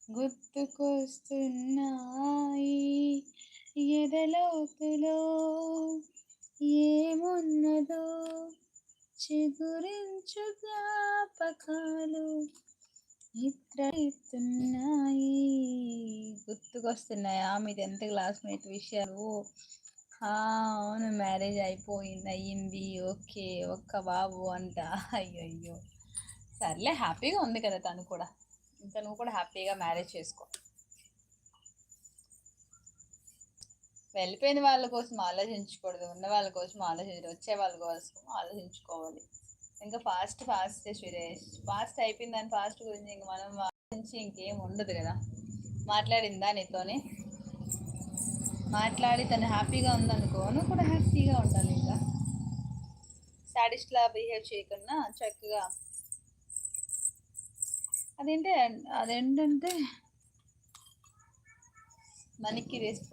గుర్తుకొస్తున్నాయి ఎదలోతులో ఏమున్నదో చిగురించు జ్ఞాపకాలు ఇస్తున్నాయి. గుర్తుకొస్తున్నాయా మీ 10th క్లాస్మేట్ విషయాలు? అవును, మ్యారేజ్ అయ్యింది. ఓకే, ఒక్క బాబు అంట. అయ్యయ్యో, సర్లే, హ్యాపీగా ఉంది కదా తను కూడా. ఇంకా నువ్వు కూడా హ్యాపీగా మ్యారేజ్ చేసుకో. వెళ్ళిపోయిన వాళ్ళ కోసం ఆలోచించకూడదు, ఉన్న వాళ్ళ కోసం వచ్చే వాళ్ళ కోసం ఆలోచించుకోవాలి. ఇంకా ఫాస్ట్ సురేష్, ఫాస్ట్ అయిపోయిందని ఫాస్ట్ గురించి ఇంక మనం గురించి ఇంకేం ఉండదు కదా. మాట్లాడిందా నీతోని? మాట్లాడి తను హ్యాపీగా ఉందనుకో, నువ్వు కూడా హ్యాపీగా ఉండాలి. ఇంకా సాడిస్ట్లా బిహేవ్ చేయకుండా చక్కగా అదేంటంటే మనకి